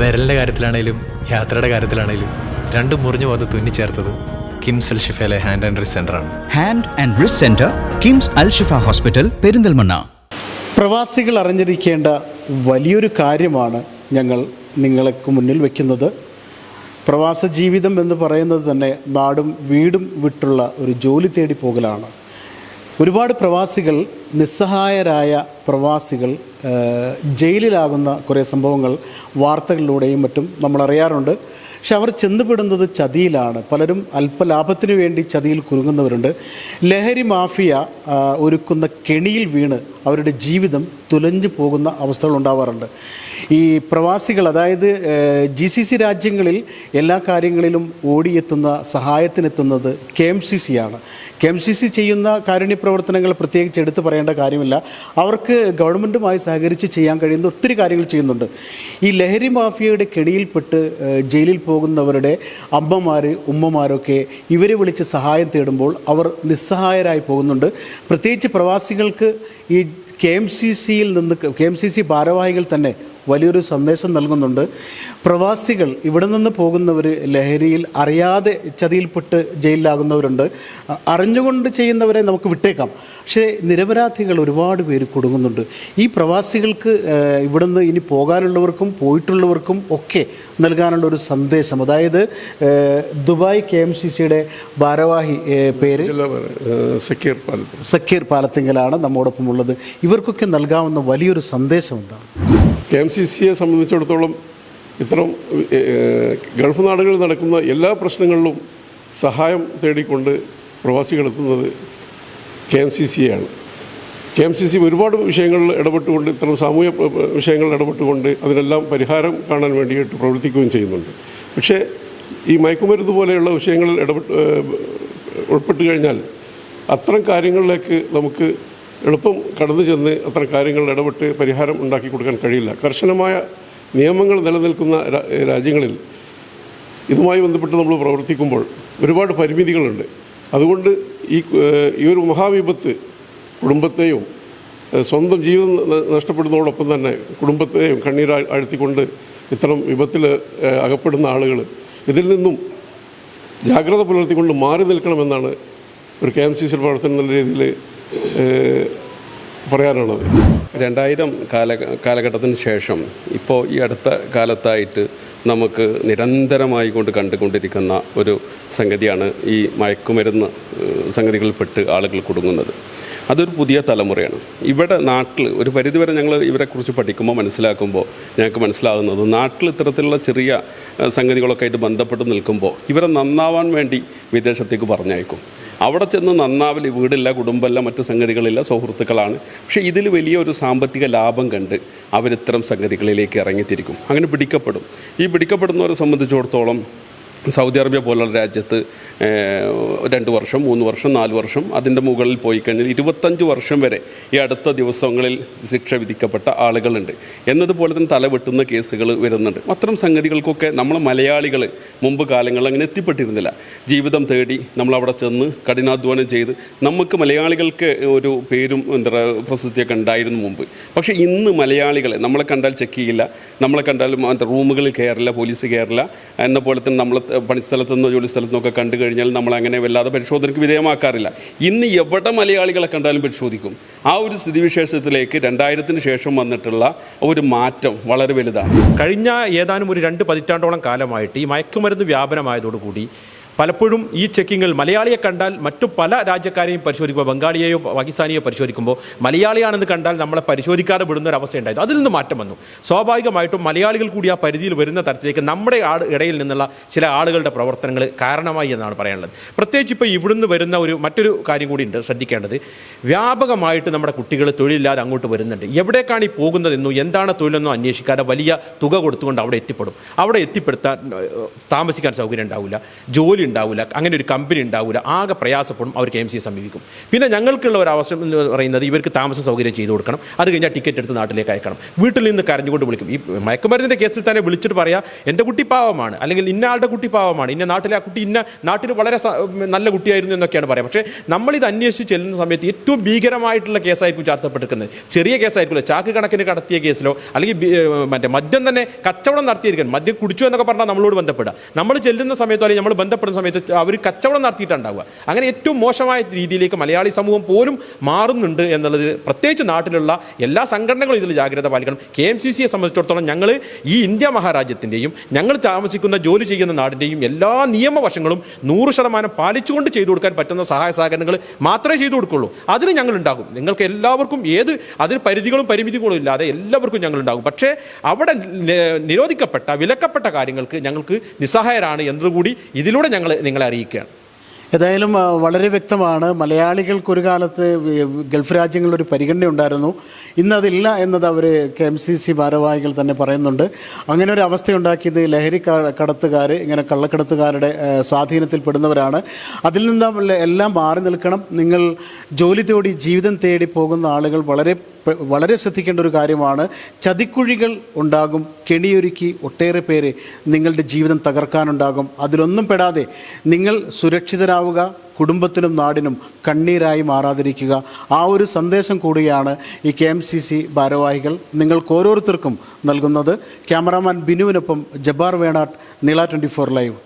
വിരലിൻ്റെ കാര്യത്തിലാണേലും യാത്രയുടെ കാര്യത്തിലാണേലും രണ്ടും മുറിഞ്ഞു പോകാതെ തുന്നിച്ചേർത്തത് കിംസ് അൽ ഷിഫയിലെ ഹാൻഡ് ആൻഡ് റിസ്റ്റ് സെൻ്ററാണ്. Hand and wrist centre, KIMS Al Shifa hospital, Perinthalmanna. പ്രവാസികൾ അറിഞ്ഞിരിക്കേണ്ട വലിയൊരു കാര്യമാണ് ഞങ്ങൾ നിങ്ങൾക്ക് മുന്നിൽ വയ്ക്കുന്നത്. പ്രവാസ ജീവിതം എന്ന് പറയുന്നത് തന്നെ നാടും വീടും വിട്ടുള്ള ഒരു ജോലി തേടി പോകലാണ്. ഒരുപാട് പ്രവാസികൾ, നിസ്സഹായരായ പ്രവാസികൾ ജയിലിലാകുന്ന കുറേ സംഭവങ്ങൾ വാർത്തകളിലൂടെയും മറ്റും നമ്മൾ അറിയാറുണ്ട്. പക്ഷെ അവർ ചെന്നുപെടുന്നത് ചതിയിലാണ്. പലരും അല്പലാഭത്തിനു വേണ്ടി ചതിയിൽ കുരുങ്ങുന്നവരുണ്ട്. ലഹരി മാഫിയ ഒരുക്കുന്ന കെണിയിൽ വീണ് അവരുടെ ജീവിതം തുലഞ്ഞു പോകുന്ന അവസ്ഥകൾ ഉണ്ടാവാറുണ്ട്. ഈ പ്രവാസികൾ, അതായത് GCC രാജ്യങ്ങളിൽ എല്ലാ കാര്യങ്ങളിലും ഓടിയെത്തുന്ന, സഹായത്തിനെത്തുന്നത് KMCC ആണ്. KMCC ചെയ്യുന്ന കാരുണ്യ പ്രവർത്തനങ്ങൾ പ്രത്യേകിച്ച് എടുത്തു പറയേണ്ട കാര്യമില്ല. അവർക്ക് ഗവൺമെൻറ്റുമായി സഹകരിച്ച് ചെയ്യാൻ കഴിയുന്ന ഒത്തിരി കാര്യങ്ങൾ ചെയ്യുന്നുണ്ട്. ഈ ലഹരി മാഫിയയുടെ കെണിയിൽപ്പെട്ട് ജയിലിൽ പോകുന്നവരുടെ അമ്മമാർ, ഉമ്മമാരൊക്കെ ഇവരെ വിളിച്ച് സഹായം തേടുമ്പോൾ അവർ നിസ്സഹായരായി പോകുന്നുണ്ട്. പ്രത്യേകിച്ച് പ്രവാസികൾക്ക് ഈ KMCC ഭാരവാഹികൾ തന്നെ വലിയൊരു സന്ദേശം നൽകുന്നുണ്ട്. പ്രവാസികൾ ഇവിടെ നിന്ന് പോകുന്നവർ ലഹരിയിൽ അറിയാതെ ചതിയിൽപ്പെട്ട് ജയിലിലാകുന്നവരുണ്ട്. അറിഞ്ഞുകൊണ്ട് ചെയ്യുന്നവരെ നമുക്ക് വിട്ടേക്കാം. പക്ഷേ നിരപരാധികൾ ഒരുപാട് പേര് കുടുങ്ങുന്നുണ്ട്. ഈ പ്രവാസികൾക്ക് ഇവിടെ നിന്ന് ഇനി പോകാനുള്ളവർക്കും പോയിട്ടുള്ളവർക്കും ഒക്കെ നൽകാനുള്ളൊരു സന്ദേശം, അതായത് ദുബായ് KMCCയുടെ ഭാരവാഹി പേര് സക്കീർ പാലത്തിങ്കലാണ് നമ്മോടൊപ്പം ഉള്ളത്. ഇവർക്കൊക്കെ നൽകാവുന്ന വലിയൊരു സന്ദേശം എന്താണ്? KMCCയെ സംബന്ധിച്ചിടത്തോളം ഇത്തരം ഗൾഫ് നാടുകളിൽ നടക്കുന്ന എല്ലാ പ്രശ്നങ്ങളിലും സഹായം തേടിക്കൊണ്ട് പ്രവാസികളെത്തുന്നത് KMCCയാണ്. KMCC ഒരുപാട് വിഷയങ്ങളിൽ ഇടപെട്ടുകൊണ്ട്, ഇത്തരം സാമൂഹ്യ വിഷയങ്ങളിൽ ഇടപെട്ടുകൊണ്ട് അതിനെല്ലാം പരിഹാരം കാണാൻ വേണ്ടിയിട്ട് പ്രവർത്തിക്കുകയും ചെയ്യുന്നുണ്ട്. പക്ഷേ ഈ മയക്കുമരുന്ന് പോലെയുള്ള വിഷയങ്ങളിൽ ഉൾപ്പെട്ട് കഴിഞ്ഞാൽ അത്തരം കാര്യങ്ങളിലേക്ക് നമുക്ക് എളുപ്പം കടന്നു ചെന്ന് അത്തരം കാര്യങ്ങളിൽ ഇടപെട്ട് പരിഹാരം ഉണ്ടാക്കി കൊടുക്കാൻ കഴിയില്ല. കർശനമായ നിയമങ്ങൾ നിലനിൽക്കുന്ന രാജ്യങ്ങളിൽ ഇതുമായി ബന്ധപ്പെട്ട് നമ്മൾ പ്രവർത്തിക്കുമ്പോൾ ഒരുപാട് പരിമിതികളുണ്ട്. അതുകൊണ്ട് ഈ ഒരു മഹാവിപത്ത് കുടുംബത്തെയും സ്വന്തം ജീവിതം നഷ്ടപ്പെടുന്നതോടൊപ്പം തന്നെ കുടുംബത്തെയും കണ്ണീരാഴ്ത്തിക്കൊണ്ട് ഇത്തരം വിപത്തിൽ അകപ്പെടുന്ന ആളുകൾ ഇതിൽ നിന്നും ജാഗ്രത പുലർത്തിക്കൊണ്ട് മാറി നിൽക്കണമെന്നാണ് ഒരു KMCC പ്രവർത്തനം എന്നുള്ള രീതിയിൽ പറയാനുള്ളത്. 2000 കാലഘട്ടത്തിന് ശേഷം ഇപ്പോൾ ഈ അടുത്ത കാലത്തായിട്ട് നമുക്ക് നിരന്തരമായി കണ്ടുകൊണ്ടിരിക്കുന്ന ഒരു സംഗതിയാണ് ഈ മയക്കുമരുന്ന് സംഗതികളിൽപ്പെട്ട് ആളുകൾ കുടുങ്ങുന്നത്. അതൊരു പുതിയ തലമുറയാണ്. ഇവിടെ നാട്ടിൽ ഒരു പരിധിവരെ ഞങ്ങൾ ഇവരെക്കുറിച്ച് പഠിക്കുമ്പോൾ മനസ്സിലാക്കുമ്പോൾ ഞങ്ങൾക്ക് മനസ്സിലാകുന്നത്, നാട്ടിൽ ഇത്തരത്തിലുള്ള ചെറിയ സംഗതികളൊക്കെ ആയിട്ട് ബന്ധപ്പെട്ട് നിൽക്കുമ്പോൾ ഇവരെ നന്നാവാൻ വേണ്ടി വിദേശത്തേക്ക് പറഞ്ഞയക്കും. അവിടെ ചെന്ന് നന്നാവിൽ വീടില്ല, കുടുംബമല്ല, മറ്റു സംഗതികളില്ല, സുഹൃത്തുക്കളാണ്. പക്ഷേ ഇതിൽ വലിയ ഒരു സാമ്പത്തിക ലാഭം കണ്ട് അവരിത്തരം സംഗതികളിലേക്ക് ഇറങ്ങിത്തിരിക്കും. അങ്ങനെ പിടിക്കപ്പെടും. ഈ പിടിക്കപ്പെടുന്നവരെ സംബന്ധിച്ചിടത്തോളം സൗദി അറേബ്യ പോലുള്ള രാജ്യത്ത് 2 വർഷം, 3 വർഷം, 4 വർഷം, അതിൻ്റെ മുകളിൽ പോയി കഴിഞ്ഞാൽ 25 വർഷം വരെ ഈ അടുത്ത ദിവസങ്ങളിൽ ശിക്ഷ വിധിക്കപ്പെട്ട ആളുകളുണ്ട്. എന്നതുപോലെ തന്നെ തലവെട്ടുന്ന കേസുകൾ വരുന്നുണ്ട്. അത്തരം സംഗതികൾക്കൊക്കെ നമ്മൾ മലയാളികൾ മുമ്പ് കാലങ്ങളിൽ അങ്ങനെ എത്തിപ്പെട്ടിരുന്നില്ല. ജീവിതം തേടി നമ്മളവിടെ ചെന്ന് കഠിനാധ്വാനം ചെയ്ത് നമുക്ക് മലയാളികൾക്ക് ഒരു പേരും പ്രസിദ്ധിയൊക്കെ ഉണ്ടായിരുന്നു മുമ്പ്. പക്ഷേ ഇന്ന് മലയാളികളെ നമ്മളെ കണ്ടാൽ ചെക്ക് ചെയ്യില്ല, നമ്മളെ കണ്ടാൽ റൂമുകളിൽ കയറില്ല, പോലീസ് കയറില്ല. എന്ന പോലെ തന്നെ നമ്മൾ പണിസ്ഥലത്തു നിന്നോ ജോലി സ്ഥലത്തു നിന്നൊക്കെ കണ്ടു കഴിഞ്ഞാൽ നമ്മളങ്ങനെ വല്ലാതെ പരിശോധനയ്ക്ക് വിധേയമാക്കാറില്ല. ഇന്ന് എവിടെ മലയാളികളെ കണ്ടാലും പരിശോധിക്കും. ആ ഒരു സ്ഥിതിവിശേഷത്തിലേക്ക് 2000-ന് ശേഷം വന്നിട്ടുള്ള ഒരു മാറ്റം വളരെ വലുതാണ്. കഴിഞ്ഞ ഏതാനും ഒരു 2 പതിറ്റാണ്ടോളം കാലമായിട്ട് ഈ മയക്കുമരുന്ന് വ്യാപനമായതോടുകൂടി പലപ്പോഴും ഈ ചെക്കിങ്ങിൽ മലയാളിയെ കണ്ടാൽ മറ്റു പല രാജ്യക്കാരെയും പരിശോധിക്കുമ്പോൾ, ബംഗാളിയെയോ പാകിസ്ഥാനിയോ പരിശോധിക്കുമ്പോൾ മലയാളിയാണെന്ന് കണ്ടാൽ നമ്മളെ പരിശോധിക്കാതെ വിടുന്നൊരവസ്ഥയുണ്ടായിരുന്നു. അതിൽ നിന്ന് മാറ്റം വന്നു. സ്വാഭാവികമായിട്ടും മലയാളികൾ കൂടി ആ പരിധിയിൽ വരുന്ന തരത്തിലേക്ക് നമ്മുടെ ഇടയിൽ നിന്നുള്ള ചില ആളുകളുടെ പ്രവർത്തനങ്ങൾ കാരണമായി എന്നാണ് പറയാനുള്ളത്. പ്രത്യേകിച്ച് ഇപ്പോൾ ഇവിടുന്ന് വരുന്ന മറ്റൊരു കാര്യം കൂടി ഉണ്ട് ശ്രദ്ധിക്കേണ്ടത്. വ്യാപകമായിട്ട് നമ്മുടെ കുട്ടികൾ തൊഴിലില്ലാതെ അങ്ങോട്ട് വരുന്നുണ്ട്. എവിടേക്കാണ് ഈ പോകുന്നതെന്നോ എന്താണ് തൊഴിലെന്നോ അന്വേഷിക്കാതെ വലിയ തുക കൊടുത്തുകൊണ്ട് അവിടെ എത്തിപ്പെടും. അവിടെ എത്തിപ്പെടുത്താൻ താമസിക്കാൻ സൗകര്യം ഉണ്ടാവില്ല, ജോലി ജോലി ഉണ്ടാവില്ല, അങ്ങനെ ഒരു കമ്പനി ഉണ്ടാവില്ല, ആകെ പ്രയാസപ്പെടും. അവർ KMC സമീപിക്കും. പിന്നെ ഞങ്ങൾക്കുള്ള ഒരു അവസരം എന്ന് പറയുന്നത് ഇവർക്ക് താമസ സൗകര്യം ചെയ്തു കൊടുക്കണം. അത് കഴിഞ്ഞാൽ ടിക്കറ്റ് എടുത്ത് നാട്ടിലേക്ക് അയക്കണം. വീട്ടിൽ നിന്ന് കരഞ്ഞുകൊണ്ട് വിളിക്കും. ഈ മയക്കുമരുന്നിൻ്റെ കേസിൽ തന്നെ വിളിച്ചിട്ട് പറയാം, എൻ്റെ കുട്ടി പാവമാണ്, അല്ലെങ്കിൽ ഇന്ന ആളുടെ കുട്ടി പാവമാണ്, ഇന്ന നാട്ടിലെ ആ കുട്ടി ഇന്ന നാട്ടിൽ വളരെ നല്ല കുട്ടിയായിരുന്നു എന്നൊക്കെയാണ് പറയാം. പക്ഷേ നമ്മളിത് അന്വേഷിച്ച് ചെല്ലുന്ന സമയത്ത് ഏറ്റവും ഭീകരമായിട്ടുള്ള കേസായിരിക്കും ചാർത്തപ്പെട്ടിരിക്കുന്നത്. ചെറിയ കേസായിരിക്കില്ല, ചാക്ക് കണക്കിന് കടത്തിയ കേസിലോ അല്ലെങ്കിൽ മദ്യം തന്നെ കച്ചവടം നടത്തിയിരിക്കണം. മദ്യം കുടിച്ചു എന്നൊക്കെ പറഞ്ഞാൽ നമ്മളോട് ബന്ധപ്പെടുക. നമ്മൾ ചെല്ലുന്ന സമയത്തോ അല്ലെങ്കിൽ നമ്മൾ ബന്ധപ്പെടുന്ന സമയത്ത് അവർ കച്ചവടം നടത്തിയിട്ടുണ്ടാവുക. അങ്ങനെ ഏറ്റവും മോശമായ രീതിയിലേക്ക് മലയാളി സമൂഹം പോലും മാറുന്നുണ്ട് എന്നുള്ളത് പ്രത്യേകിച്ച് നാട്ടിലുള്ള എല്ലാ സംഘടനകളും ഇതിൽ ജാഗ്രത പാലിക്കണം. KMCCയെ സംബന്ധിച്ചിടത്തോളം ഞങ്ങൾ ഈ ഇന്ത്യ മഹാരാജ്യത്തിൻ്റെയും ഞങ്ങൾ താമസിക്കുന്ന ജോലി ചെയ്യുന്ന നാടിൻ്റെയും എല്ലാ നിയമവശങ്ങളും 100% പാലിച്ചുകൊണ്ട് ചെയ്തു കൊടുക്കാൻ പറ്റുന്ന സഹായ സഹകരണങ്ങൾ മാത്രമേ ചെയ്തു കൊടുക്കുള്ളൂ. അതിന് ഞങ്ങളുണ്ടാകും. നിങ്ങൾക്ക് എല്ലാവർക്കും അതിന് പരിധികളും പരിമിതികളും ഇല്ലാതെ എല്ലാവർക്കും ഞങ്ങളുണ്ടാകും. പക്ഷേ അവിടെ നിരോധിക്കപ്പെട്ട വിലക്കപ്പെട്ട കാര്യങ്ങൾക്ക് ഞങ്ങൾക്ക് നിസ്സഹായരാണ് എന്നതുകൂടി ഇതിലൂടെ ഞങ്ങൾ നിങ്ങളെ അറിയിക്കുകയാണ്. ഏതായാലും വളരെ വ്യക്തമാണ്. മലയാളികൾക്കൊരു കാലത്ത് ഗൾഫ് രാജ്യങ്ങളിലൊരു പരിഗണന ഉണ്ടായിരുന്നു. ഇന്നതില്ല എന്നത് അവർ KMCC ഭാരവാഹികൾ തന്നെ പറയുന്നുണ്ട്. അങ്ങനെ ഒരു അവസ്ഥയുണ്ടാക്കിയത് ലഹരി കടത്തുകാർ, ഇങ്ങനെ കള്ളക്കടത്തുകാരുടെ സ്വാധീനത്തിൽ പെടുന്നവരാണ്. അതിൽ നിന്ന് എല്ലാം മാറി നിൽക്കണം. നിങ്ങൾ ജോലി തേടി ജീവിതം തേടി പോകുന്ന ആളുകൾ വളരെ ശ്രദ്ധിക്കേണ്ട ഒരു കാര്യമാണ്. ചതിക്കുഴികൾ ഉണ്ടാകും, കെണിയൊരുക്കി ഒട്ടേറെ പേര് നിങ്ങളുടെ ജീവിതം തകർക്കാനുണ്ടാകും. അതിലൊന്നും പെടാതെ നിങ്ങൾ സുരക്ഷിതരാവുക, കുടുംബത്തിനും നാടിനും കണ്ണീരായി മാറാതിരിക്കുക. ആ ഒരു സന്ദേശം കൂടിയാണ് ഈ KMCC ഭാരവാഹികൾ നിങ്ങൾക്ക് ഓരോരുത്തർക്കും നൽകുന്നത്. ക്യാമറാമാൻ ബിനുവിനൊപ്പം ജബ്ബാർ വേണാട്ട്, നീള 24 ലൈവ്.